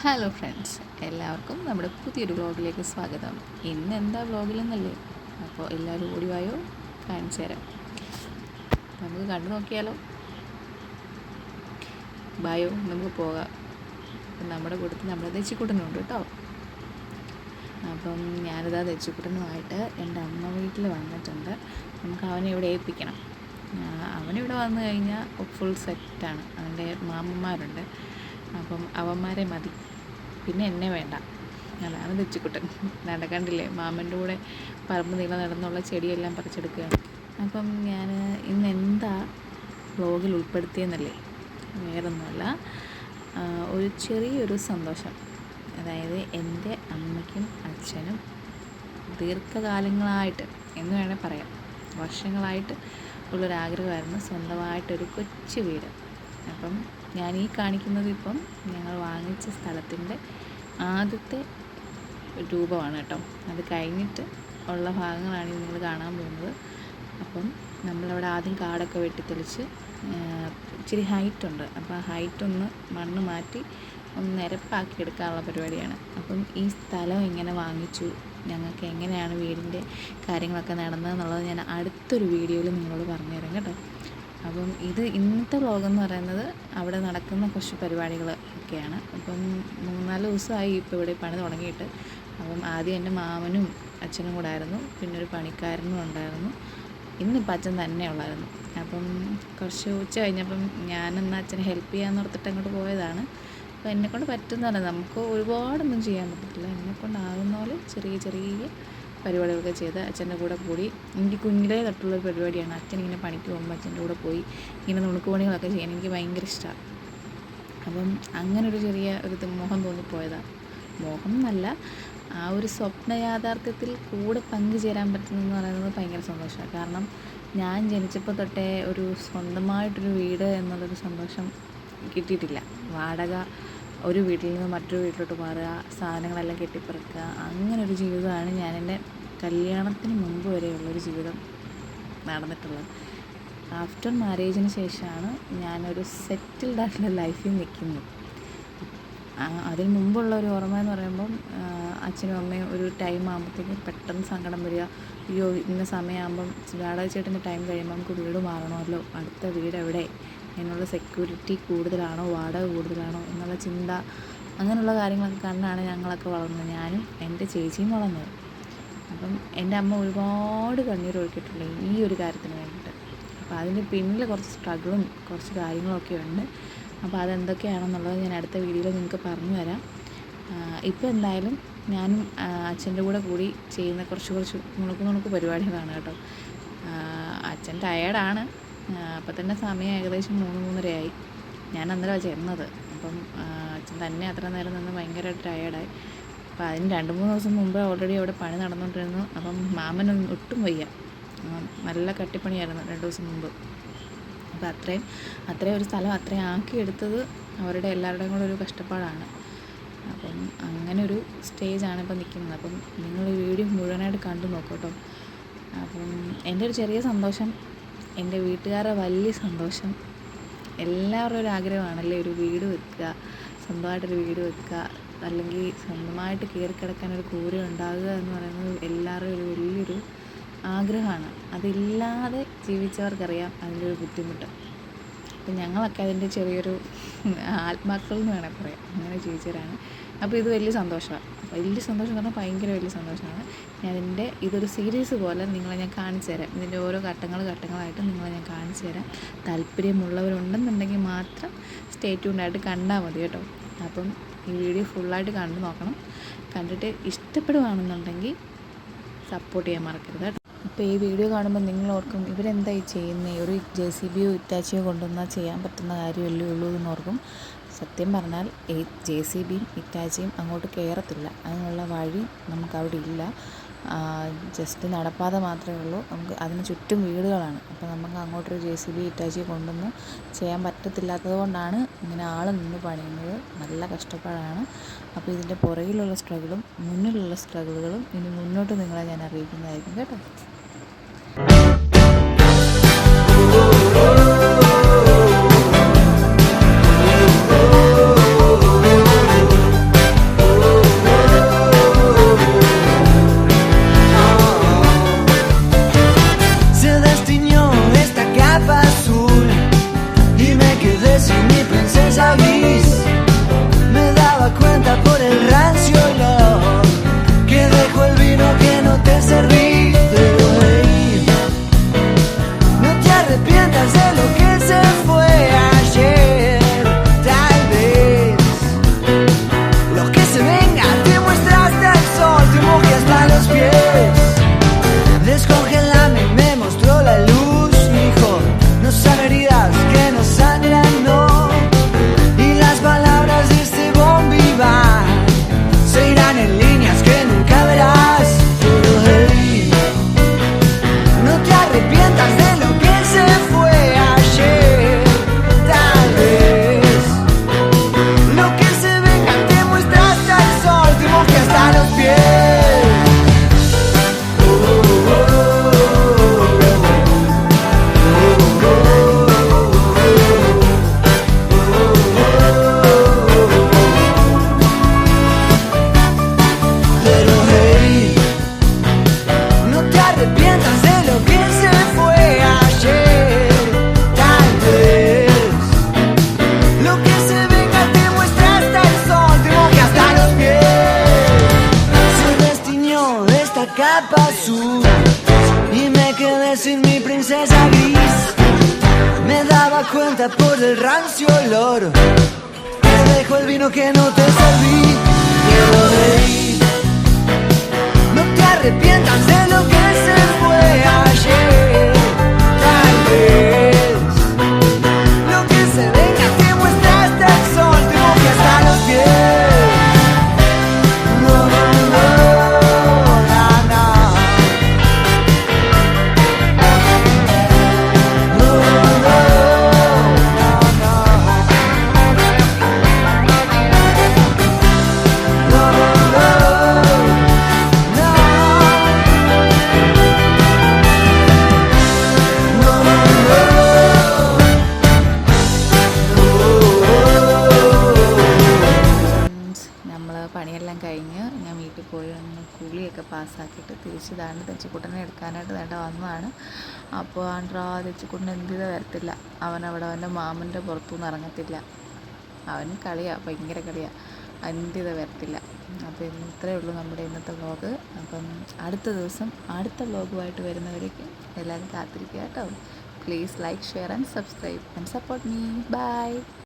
Hello friends, എല്ലാവർക്കും നമ്മുടെ പുതിയൊരു വ്ളോഗിലേക്ക് സ്വാഗതം. ഇന്ന് എന്താ വ്ളോഗിലെന്നല്ലേ? അപ്പോൾ എല്ലാവരും ഓടിവായോ, കാണിച്ചു തരാം. നമുക്ക് കണ്ടു നോക്കിയാലോ? ബായോ, നമുക്ക് പോകാം. നമ്മുടെ കൂട്ടത്തിൽ നമ്മുടെ ദച്ചിക്കുട്ടനുണ്ട് കേട്ടോ. അപ്പം ഞാനിതാ ദച്ചിക്കുട്ടനുമായിട്ട് എൻ്റെ അമ്മ വീട്ടിൽ വന്നിട്ടുണ്ട്. നമുക്ക് അവനെ ഇവിടെ ഏൽപ്പിക്കണം. അവനിവിടെ വന്നു കഴിഞ്ഞാൽ ഫുൾ സെറ്റാണ്. അവൻ്റെ മാമന്മാരുണ്ട്, അപ്പം അവന്മാരെ മതി, പിന്നെ എന്നെ വേണ്ട. അതാണ് ദച്ചിക്കുട്ടൻ. നടക്കണ്ടില്ലേ, മാമൻ്റെ കൂടെ പറമ്പ് നീളം നടന്നുള്ള ചെടിയെല്ലാം പറിച്ചെടുക്കുകയാണ്. അപ്പം ഞാൻ ഇന്ന് എന്താ വ്ളോഗിൽ ഉൾപ്പെടുത്തിയെന്നല്ലേ, വേറൊന്നുമല്ല, ഒരു ചെറിയൊരു സന്തോഷം. അതായത് എൻ്റെ അമ്മയ്ക്കും അച്ഛനും ദീർഘകാലങ്ങളായിട്ട് എന്ന് വേണേൽ പറയാം, വർഷങ്ങളായിട്ട് ഉള്ളൊരാഗ്രഹമായിരുന്നു സ്വന്തമായിട്ടൊരു കൊച്ചു വീട്. അപ്പം ഞാൻ ഈ കാണിക്കുന്നത് ഇപ്പം ഞങ്ങൾ വാങ്ങിച്ച സ്ഥലത്തിൻ്റെ ആദ്യത്തെ രൂപമാണ് കേട്ടോ. അത് കഴിഞ്ഞിട്ട് ഉള്ള ഭാഗങ്ങളാണ് നിങ്ങൾ കാണാൻ പോകുന്നത്. അപ്പം നമ്മളവിടെ ആദ്യം കാടൊക്കെ വെട്ടിത്തെളിച്ച് ഇച്ചിരി ഹൈറ്റുണ്ട്. അപ്പോൾ ആ ഹൈറ്റൊന്ന് മണ്ണ് മാറ്റി ഒന്ന് നിരപ്പാക്കി എടുക്കാനുള്ള പരിപാടിയാണ്. അപ്പം ഈ സ്ഥലം എങ്ങനെ വാങ്ങിച്ചു, ഞങ്ങൾക്ക് എങ്ങനെയാണ് വീടിൻ്റെ കാര്യങ്ങളൊക്കെ നടന്നതെന്നുള്ളത് ഞാൻ അടുത്തൊരു വീഡിയോയിൽ നിങ്ങളോട് പറഞ്ഞു തരാം കേട്ടോ. അപ്പം ഇന്നത്തെ വ്ളോഗെന്ന് പറയുന്നത് അവിടെ നടക്കുന്ന കുറച്ച് പരിപാടികൾ ഒക്കെയാണ്. അപ്പം 3-4 ദിവസമായി ഇപ്പോൾ ഇവിടെ പണി തുടങ്ങിയിട്ട്. അപ്പം ആദ്യം എൻ്റെ മാമനും അച്ഛനും കൂടെ ആയിരുന്നു, പിന്നെ ഒരു പണിക്കാരനും ഉണ്ടായിരുന്നു. ഇന്നിപ്പോൾ അച്ഛൻ തന്നെ ഉള്ളായിരുന്നു. അപ്പം കുറച്ച് ഉച്ച കഴിഞ്ഞപ്പം ഞാനെന്നാൽ അച്ഛനെ ഹെൽപ്പ് ചെയ്യാമെന്ന് ഓർത്തിട്ട് അങ്ങോട്ട് പോയതാണ്. അപ്പോൾ എന്നെക്കൊണ്ട് പറ്റുന്നതല്ല, നമുക്ക് ഒരുപാടൊന്നും ചെയ്യാൻ പറ്റത്തില്ല. എന്നെക്കൊണ്ടാകുന്ന പോലെ ചെറിയ ചെറിയ പരിപാടികളൊക്കെ ചെയ്ത് അച്ഛൻ്റെ കൂടെ കൂടി. എനിക്ക് കുഞ്ഞിലേ തൊട്ടുള്ളൊരു പരിപാടിയാണ്. അച്ഛൻ ഇങ്ങനെ പണിക്ക് പോകുമ്പോൾ അച്ഛൻ്റെ കൂടെ പോയി ഇങ്ങനെ നുണുക്കുപണികളൊക്കെ ചെയ്യാൻ എനിക്ക് ഭയങ്കര ഇഷ്ടമാണ്. അപ്പം അങ്ങനെ ഒരു ചെറിയ ഒരു മോഹം തോന്നിപ്പോയതാണ്. മോഹം എന്നല്ല, ആ ഒരു സ്വപ്ന യാഥാർത്ഥ്യത്തിൽ കൂടെ പങ്കുചേരാൻ പറ്റുന്നതെന്ന് പറയുന്നത് ഭയങ്കര സന്തോഷമാണ്. കാരണം ഞാൻ ജനിച്ചപ്പോൾ തൊട്ടേ ഒരു സ്വന്തമായിട്ടൊരു വീട് എന്നുള്ളൊരു സന്തോഷം കിട്ടിയിട്ടില്ല. വാടക, ഒരു വീട്ടിൽ നിന്ന് മറ്റൊരു വീട്ടിലോട്ട് മാറുക, സാധനങ്ങളെല്ലാം കെട്ടിപ്പറക്കുക, അങ്ങനൊരു ജീവിതമാണ് ഞാൻ എൻ്റെ കല്യാണത്തിന് മുമ്പ് വരെയുള്ളൊരു ജീവിതം നടന്നിട്ടുള്ളത്. ആഫ്റ്റർ മാരേജിന് ശേഷമാണ് ഞാനൊരു സെറ്റിൽഡ് ആയിട്ടുള്ള ലൈഫിൽ നിൽക്കുന്നത്. അതിന് മുമ്പുള്ള ഒരു ഓർമ്മ എന്ന് പറയുമ്പം അച്ഛനും അമ്മയും ഒരു ടൈം ആകുമ്പോഴത്തേക്കും പെട്ടെന്ന് സങ്കടം വരിക. അയ്യോ, ഇന്ന സമയമാകുമ്പം വാടക ചേട്ടൻ്റെ ടൈം കഴിയുമ്പോൾ നമുക്ക് വീട് മാറണമല്ലോ, അടുത്ത വീട് എവിടെ, അതിനുള്ള സെക്യൂരിറ്റി കൂടുതലാണോ, വാടക കൂടുതലാണോ എന്നുള്ള ചിന്ത, അങ്ങനെയുള്ള കാര്യങ്ങളൊക്കെ കണ്ടാണ് ഞങ്ങളൊക്കെ വളർന്നത്. ഞാനും എൻ്റെ ചേച്ചിയും വളർന്നത്. അപ്പം എൻ്റെ അമ്മ ഒരുപാട് കണ്ണീർ ഒഴുക്കിയിട്ടുണ്ട് ഈ ഒരു കാര്യത്തിന് വേണ്ടിയിട്ട്. അപ്പോൾ അതിൻ്റെ പിന്നിൽ കുറച്ച് സ്ട്രഗിളും കുറച്ച് കാര്യങ്ങളൊക്കെ ഉണ്ട്. അപ്പോൾ അതെന്തൊക്കെയാണെന്നുള്ളത് ഞാൻ അടുത്ത വീഡിയോയിൽ നിങ്ങൾക്ക് പറഞ്ഞു തരാം. ഇപ്പോൾ എന്തായാലും ഞാനും അച്ഛൻ്റെ കൂടെ കൂടി ചെയ്യുന്ന കുറച്ച് നുണുക്ക് പരിപാടികളാണ് കേട്ടോ. അച്ഛൻ ടയേർഡാണ്. അപ്പോൾ തന്നെ സമയം ഏകദേശം 3-3:30 ഞാൻ അന്നേരമാണ് ചെന്നത്. അപ്പം അച്ഛൻ തന്നെ അത്ര നേരം നിന്ന് ഭയങ്കരമായിട്ട് ടയേർഡായി. അപ്പോൾ അതിന് 2-3 ദിവസം മുമ്പ് ഓൾറെഡി അവിടെ പണി നടന്നുകൊണ്ടിരുന്നു. അപ്പം മാമനൊന്നും ഒട്ടും വയ്യ, നല്ല കട്ടിപ്പണിയായിരുന്നു 2 ദിവസം മുമ്പ്. അപ്പോൾ അത്രയും ഒരു സ്ഥലം അത്രയും ആക്കിയെടുത്തത് അവരുടെ എല്ലാവരുടെയും കൂടെ ഒരു കഷ്ടപ്പാടാണ്. അപ്പം അങ്ങനെ ഒരു സ്റ്റേജാണ് ഇപ്പോൾ നിൽക്കുന്നത്. അപ്പം നിങ്ങൾ ഈ വീഡിയോ മുഴുവനായിട്ട് കണ്ടു നോക്കൂ കേട്ടോ. അപ്പം എൻ്റെ ഒരു ചെറിയ സന്തോഷം, എൻ്റെ വീട്ടുകാരുടെ വലിയ സന്തോഷം, എല്ലാവരുടെ ഒരു ആഗ്രഹമാണല്ലേ ഒരു വീട് വെക്കുക, സ്വന്തമായിട്ടൊരു വീട് വെക്കുക, അല്ലെങ്കിൽ സ്വന്തമായിട്ട് കയറി കിടക്കാനൊരു കൂര ഉണ്ടാകുക എന്ന് പറയുന്നത് എല്ലാവരുടെയും ഒരു വലിയൊരു ആഗ്രഹമാണ്. അതില്ലാതെ ജീവിച്ചവർക്കറിയാം അതിൻ്റെ ഒരു ബുദ്ധിമുട്ട്. അപ്പം ഞങ്ങളൊക്കെ അതിൻ്റെ ചെറിയൊരു ആത്മാക്കൾ എന്ന് വേണമെങ്കിൽ പറയാം, അങ്ങനെ ജീവിച്ചവരാണ്. അപ്പോൾ ഇത് വലിയ സന്തോഷമാണ്. വലിയ സന്തോഷം എന്ന് പറഞ്ഞാൽ ഭയങ്കര വലിയ സന്തോഷമാണ്. ഇതൊരു സീരീസ് പോലെ നിങ്ങളെ ഞാൻ കാണിച്ചു തരാം. ഇതിൻ്റെ ഓരോ ഘട്ടങ്ങളായിട്ട് നിങ്ങളെ ഞാൻ കാണിച്ചു തരാം. താല്പര്യമുള്ളവരുണ്ടെന്നുണ്ടെങ്കിൽ മാത്രം സ്റ്റേ ട്യൂൺഡായിട്ട് കണ്ടാൽ മതി കേട്ടോ. അപ്പം ഈ വീഡിയോ ഫുള്ളായിട്ട് കണ്ടു നോക്കണം. കണ്ടിട്ട് ഇഷ്ടപ്പെടുകയാണെന്നുണ്ടെങ്കിൽ സപ്പോർട്ട് ചെയ്യാൻ മറക്കരുത് കേട്ടോ. ഇപ്പോൾ ഈ വീഡിയോ കാണുമ്പോൾ നിങ്ങൾ ഓർക്കും, ഇവരെന്തായി ചെയ്യുന്നത്, ഒരു JCBയോ ഇറ്റാച്ചിയോ കൊണ്ടുവന്നാൽ ചെയ്യാൻ പറ്റുന്ന കാര്യമല്ലേ ഉള്ളൂ എന്നോർക്കും. സത്യം പറഞ്ഞാൽ JCBയും ഇറ്റാച്ചിയും അങ്ങോട്ട് കയറത്തില്ല, അതിനുള്ള വഴി നമുക്കവിടെ ഇല്ല. ജസ്റ്റ് നടപ്പാത മാത്രമേ ഉള്ളൂ. നമുക്ക് അതിന് ചുറ്റും വീടുകളാണ്. അപ്പോൾ നമുക്ക് അങ്ങോട്ടൊരു JCB ഇറ്റാച്ചി കൊണ്ടൊന്നും ചെയ്യാൻ പറ്റത്തില്ലാത്തത് കൊണ്ടാണ് ഇങ്ങനെ ആൾ നിന്ന് പണിയുന്നത്. നല്ല കഷ്ടപ്പാടാണ്. അപ്പോൾ ഇതിൻ്റെ പുറകിലുള്ള സ്ട്രഗിളും മുന്നിലുള്ള സ്ട്രഗിളുകളും ഇനി മുന്നോട്ട് നിങ്ങളെ ഞാൻ അറിയിക്കുന്നതായിരിക്കും കേട്ടോ. azul y me quedé sin mi princesa gris. Me daba cuenta por el rancio olor. Te dejo el vino que no te serví. Quiero reír. No te arrepientas de lo que se fue ayer. Tal vez lo que se venga te muestra hasta el sol. Te moje hasta los pies. No, no, no, na, na. No, no, na, na. No, no, no, na. No, no, നമ്മൾ പണിയെല്ലാം കഴിഞ്ഞ് ഞാൻ വീട്ടിൽ പോയി ഒന്ന് കൂലിയൊക്കെ പാസ്സാക്കിയിട്ട് തിരിച്ചതാണ് തെച്ചിക്കുട്ടനെ എടുക്കാനായിട്ട് വേണ്ട വന്നതാണ്. അപ്പോൾ ആണ്ട്രാ തെച്ചിക്കുട്ടൻ എന്തിത് വരത്തില്ല. അവനവിടെ അവൻ്റെ മാമൻ്റെ പുറത്തുനിന്ന് ഇറങ്ങത്തില്ല. അവന് കളിയാണ്, ഭയങ്കര കളിയാണ്. എന്തിത് വരത്തില്ല. അപ്പോൾ ഇത്രയേ ഉള്ളൂ നമ്മുടെ ഇന്നത്തെ വ്ളോഗ്. അപ്പം അടുത്ത ദിവസം അടുത്ത വ്ളോഗുമായിട്ട് വരുന്നവരേക്കും എല്ലാവരും കാത്തിരിക്കുക കേട്ടോ. Please like, share and subscribe and support me. By.